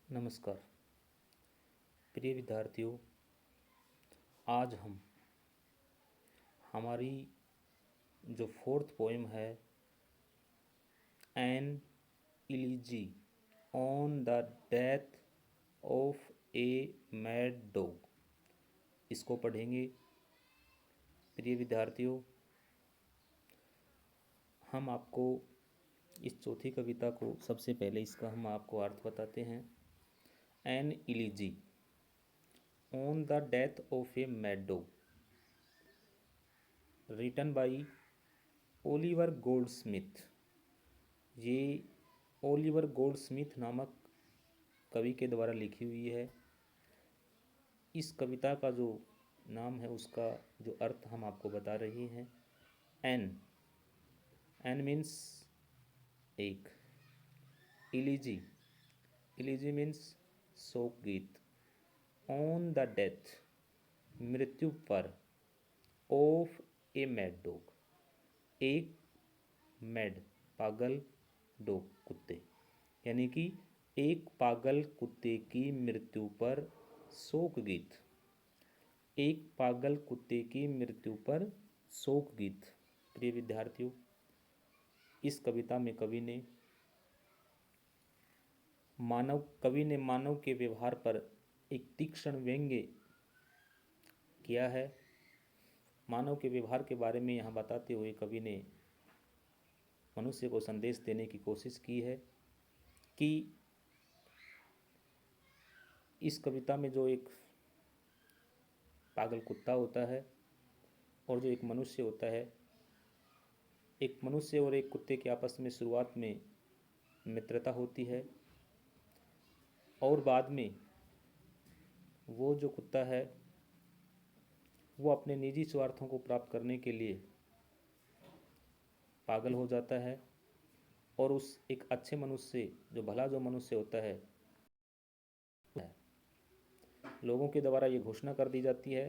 नमस्कार प्रिय विद्यार्थियों। आज हम हमारी जो फोर्थ पोएम है an elegy on the death of a mad dog, इसको पढ़ेंगे। प्रिय विद्यार्थियों, हम आपको इस चौथी कविता को सबसे पहले इसका हम आपको अर्थ बताते हैं। An elegy on the death of a mad dog, written by Oliver Goldsmith. ये ओलिवर गोल्डस्मिथ नामक कवि के द्वारा लिखी हुई है। इस कविता का जो नाम है उसका जो अर्थ हम आपको बता रहे हैं। एन एन मीन्स एक, इलीजी इलीजी मीन्स शोक गीत, ऑन द डेथ मृत्यु पर, ऑफ ए मैड डॉग एक मैड पागल डॉग कुत्ते, यानी कि एक पागल कुत्ते की मृत्यु पर शोक गीत। एक पागल कुत्ते की मृत्यु पर शोक गीत। प्रिय विद्यार्थियों, इस कविता में कवि ने मानव के व्यवहार पर एक तीक्ष्ण व्यंग्य किया है। मानव के व्यवहार के बारे में यहाँ बताते हुए कवि ने मनुष्य को संदेश देने की कोशिश की है कि इस कविता में जो एक पागल कुत्ता होता है और जो एक मनुष्य होता है, एक मनुष्य और एक कुत्ते के आपस में शुरुआत में मित्रता होती है और बाद में वो जो कुत्ता है वो अपने निजी स्वार्थों को प्राप्त करने के लिए पागल हो जाता है और उस एक अच्छे मनुष्य जो भला जो मनुष्य होता है, लोगों के द्वारा ये घोषणा कर दी जाती है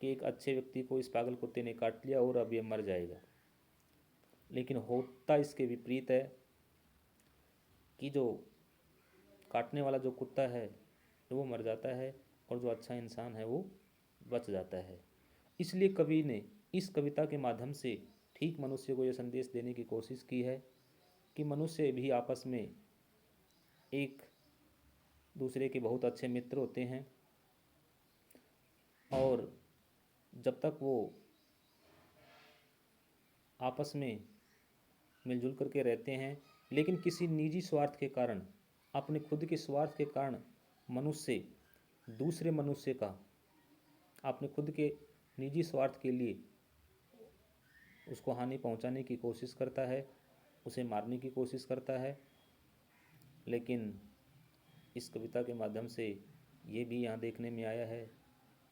कि एक अच्छे व्यक्ति को इस पागल कुत्ते ने काट लिया और अब ये मर जाएगा। लेकिन होता इसके विपरीत है कि जो काटने वाला जो कुत्ता है वो मर जाता है और जो अच्छा इंसान है वो बच जाता है। इसलिए कवि ने इस कविता के माध्यम से ठीक मनुष्य को यह संदेश देने की कोशिश की है कि मनुष्य भी आपस में एक दूसरे के बहुत अच्छे मित्र होते हैं और जब तक वो आपस में मिलजुल करके रहते हैं, लेकिन किसी निजी स्वार्थ के कारण, अपने खुद के स्वार्थ के कारण मनुष्य दूसरे मनुष्य का अपने खुद के निजी स्वार्थ के लिए उसको हानि पहुंचाने की कोशिश करता है, उसे मारने की कोशिश करता है। लेकिन इस कविता के माध्यम से ये भी यहाँ देखने में आया है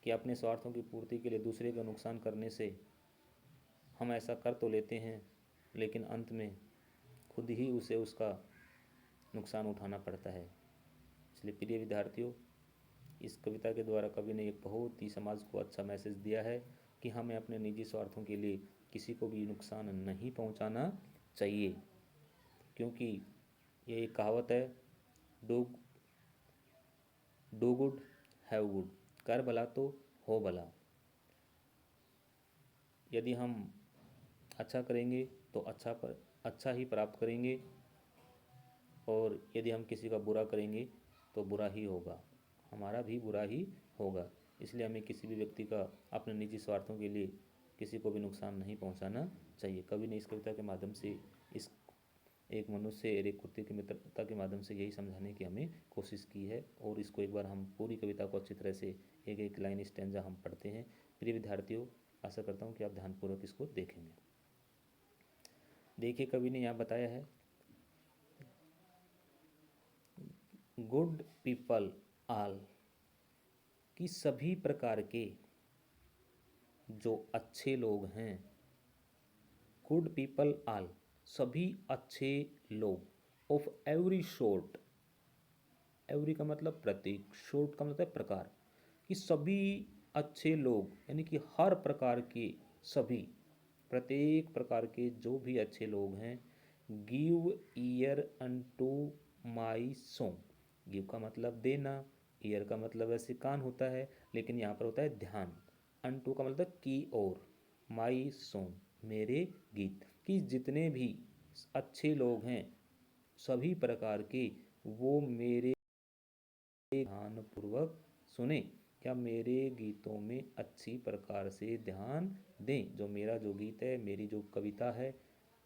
कि अपने स्वार्थों की पूर्ति के लिए दूसरे का नुकसान करने से हम ऐसा कर तो लेते हैं, लेकिन अंत में खुद ही उसे उसका नुकसान उठाना पड़ता है। इसलिए प्रिय विद्यार्थियों, इस कविता के द्वारा कवि ने एक बहुत ही समाज को अच्छा मैसेज दिया है कि हमें अपने निजी स्वार्थों के लिए किसी को भी नुकसान नहीं पहुंचाना चाहिए, क्योंकि ये एक कहावत है, do do good have good, कर भला तो हो भला। यदि हम अच्छा करेंगे तो अच्छा ही प्राप्त करेंगे और यदि हम किसी का बुरा करेंगे तो बुरा ही होगा, हमारा भी बुरा ही होगा। इसलिए हमें किसी भी व्यक्ति का अपने निजी स्वार्थों के लिए किसी को भी नुकसान नहीं पहुंचाना चाहिए। कवि ने इस कविता के माध्यम से इस एक मनुष्य और एक कुत्ते की मित्रता के माध्यम से यही समझाने की हमें कोशिश की है। और इसको एक बार हम पूरी कविता को अच्छी तरह से एक एक लाइन स्टैंजा हम पढ़ते हैं। प्रिय विद्यार्थियों, आशा करता हूँ कि आप ध्यानपूर्वक इसको देखेंगे। देखिए, कवि ने यहाँ बताया है, गुड पीपल आल, कि सभी प्रकार के जो अच्छे लोग हैं, गुड पीपल आल, सभी अच्छे लोग, ऑफ एवरी शॉर्ट, एवरी का मतलब प्रत्येक, शॉर्ट का मतलब प्रकार, कि सभी अच्छे लोग यानी कि हर प्रकार के सभी, प्रत्येक प्रकार के जो भी अच्छे लोग हैं, give year unto my song, give का मतलब देना, ईयर का मतलब वैसे कान होता है, लेकिन यहाँ पर होता है ध्यान। अनटू का मतलब की ओर, माई सॉन्ग मेरे गीत, कि जितने भी अच्छे लोग हैं सभी प्रकार के, वो मेरे ध्यानपूर्वक सुने, क्या मेरे गीतों में अच्छी प्रकार से ध्यान दें। जो मेरा जो गीत है, मेरी जो कविता है,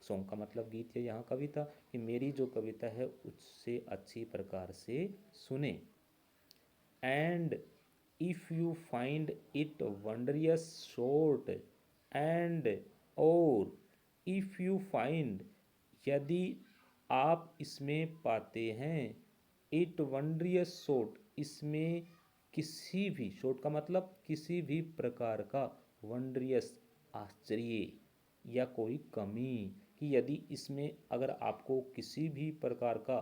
सॉन्ग का मतलब गीत है, यहाँ कविता, कि मेरी जो कविता है उससे अच्छी प्रकार से सुने। And if you find it wondrous short, and और इफ यू फाइंड, यदि आप इसमें पाते हैं, इट वंडरियस शॉर्ट, इसमें किसी भी, शॉर्ट का मतलब किसी भी प्रकार का, वंडरियस आश्चर्य या कोई कमी, कि यदि इसमें अगर आपको किसी भी प्रकार का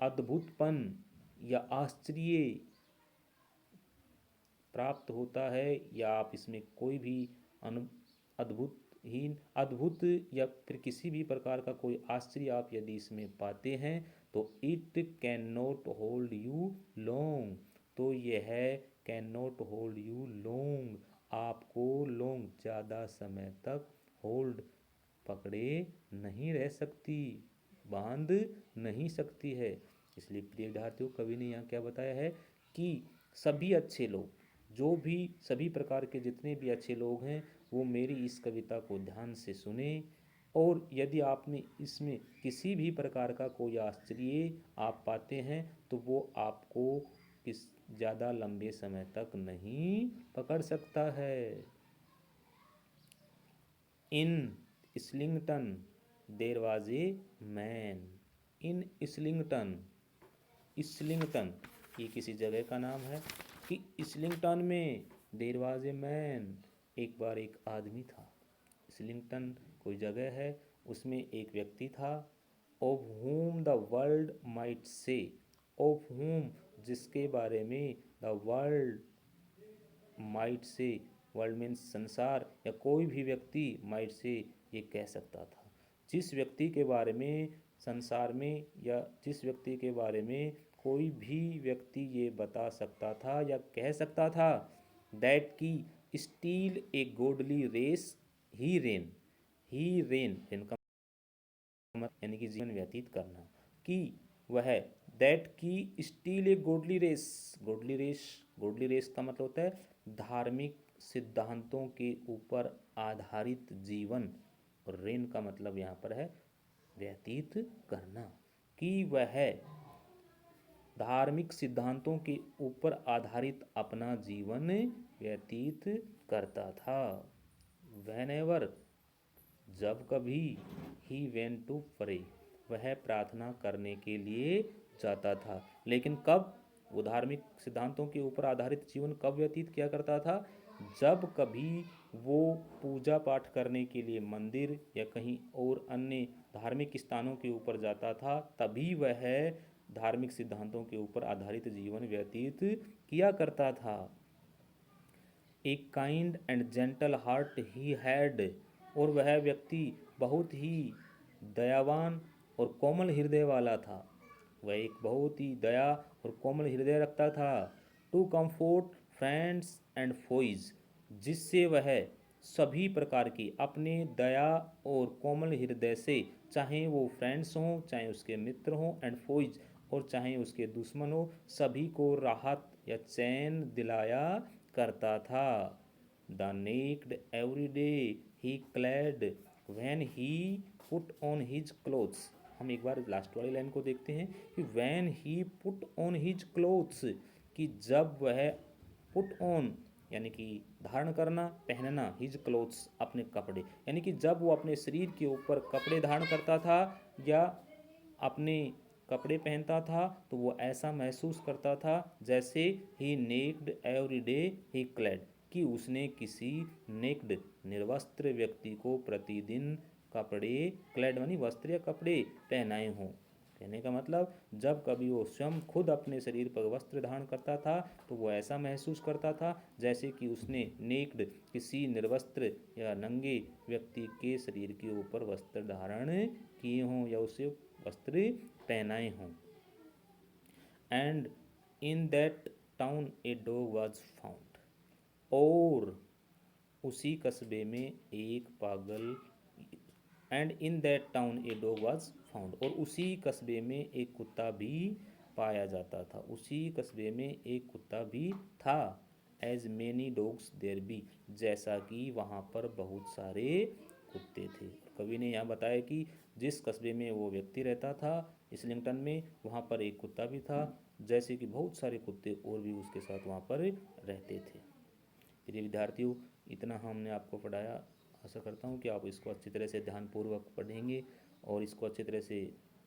अद्भुतपन या आश्चर्य प्राप्त होता है, या आप इसमें कोई भी अद्भुत या फिर किसी भी प्रकार का कोई आश्चर्य आप यदि इसमें पाते हैं, तो it can not hold you long, तो यह can not hold you long, आपको लॉन्ग ज़्यादा समय तक होल्ड पकड़े नहीं रह सकती, बांध नहीं सकती है। इसलिए प्रिय विद्यार्थियों, कवि ने यहाँ क्या बताया है कि सभी अच्छे लोग, जो भी सभी प्रकार के जितने भी अच्छे लोग हैं, वो मेरी इस कविता को ध्यान से सुने, और यदि आपने इसमें किसी भी प्रकार का कोई आश्चर्य आप पाते हैं, तो वो आपको किस ज़्यादा लंबे समय तक नहीं पकड़ सकता है। In Islington there was a man, in Islington, Islington ये किसी जगह का नाम है, कि इस्लिंगटन में देर वाज ए मैन, एक बार एक आदमी था। इस्लिंगटन कोई जगह है, उसमें एक व्यक्ति था। Of whom the world might say, of whom जिसके बारे में, the world might say, world means संसार, या कोई भी व्यक्ति माइट से ये कह सकता था, जिस व्यक्ति के बारे में संसार में, या जिस व्यक्ति के बारे में कोई भी व्यक्ति ये बता सकता था या कह सकता था, दैट की स्टील ए गोडली रेस ही रेन, ही रेन, रेन का यानी कि जीवन व्यतीत करना, कि वह, दैट की स्टील ए गोडली रेस, गोडली रेस, गोडली रेस का मतलब होता है धार्मिक सिद्धांतों के ऊपर आधारित जीवन, और रेन का मतलब यहाँ पर है व्यतीत करना, कि वह धार्मिक सिद्धांतों के ऊपर आधारित अपना जीवन व्यतीत करता था। Whenever, जब कभी, ही वेंट टू प्रे, वह प्रार्थना करने के लिए जाता था। लेकिन कब वो धार्मिक सिद्धांतों के ऊपर आधारित जीवन कब व्यतीत किया करता था, जब कभी वो पूजा पाठ करने के लिए मंदिर या कहीं और अन्य धार्मिक स्थानों के ऊपर जाता था, तभी वह धार्मिक सिद्धांतों के ऊपर आधारित जीवन व्यतीत किया करता था। A kind and gentle heart he had, और वह व्यक्ति बहुत ही दयावान और कोमल हृदय वाला था, वह एक बहुत ही दया और कोमल हृदय रखता था। To comfort friends and foes, जिससे वह सभी प्रकार की अपने दया और कोमल हृदय से, चाहे वो फ्रेंड्स हों, चाहे उसके मित्र हों, एंड फोइज, और चाहे उसके दुश्मन हो, सभी को राहत या चैन दिलाया करता था। The naked every day he clad when he put on his clothes, हम एक बार लास्ट वाली लाइन को देखते हैं, कि when he put on his clothes, कि जब वह पुट ऑन यानी कि धारण करना, पहनना, हिज क्लोथ्स अपने कपड़े, यानी कि जब वो अपने शरीर के ऊपर कपड़े धारण करता था या अपने कपड़े पहनता था, तो वो ऐसा महसूस करता था जैसे ही necked every day he clad, कि उसने किसी नेक्ड निर्वस्त्र व्यक्ति को प्रतिदिन कपड़े, क्लैड मानी वस्त्र या कपड़े पहनाए हों। कहने का मतलब, जब कभी वो स्वयं खुद अपने शरीर पर वस्त्र धारण करता था, तो वो ऐसा महसूस करता था जैसे कि उसने नेक्ड किसी निर्वस्त्र या नंगे व्यक्ति के शरीर के ऊपर वस्त्र धारण किए हों या उसे वस्त्र पहनाए हों। And in that town a dog was found. और उसी कस्बे में एक पागल and in that town a dog was found, और उसी कस्बे में एक कुत्ता भी पाया जाता था, उसी कस्बे में एक कुत्ता भी था। As many dogs there be, जैसा कि वहाँ पर बहुत सारे कुत्ते थे। कवि ने यहाँ बताया कि जिस कस्बे में वो व्यक्ति रहता था इस्लिंगटन में, वहाँ पर एक कुत्ता भी था, जैसे कि बहुत सारे कुत्ते और भी उसके साथ वहाँ पर रहते थे। प्रिय विद्यार्थियों, इतना हमने आपको पढ़ाया। आशा करता हूँ कि आप इसको अच्छी तरह से ध्यानपूर्वक पढ़ेंगे और इसको अच्छी तरह से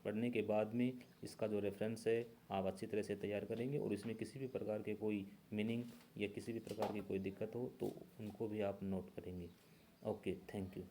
पढ़ने के बाद में इसका जो रेफरेंस है आप अच्छी तरह से तैयार करेंगे, और इसमें किसी भी प्रकार के कोई मीनिंग या किसी भी प्रकार की कोई दिक्कत हो तो उनको भी आप नोट करेंगे। Okay, thank you.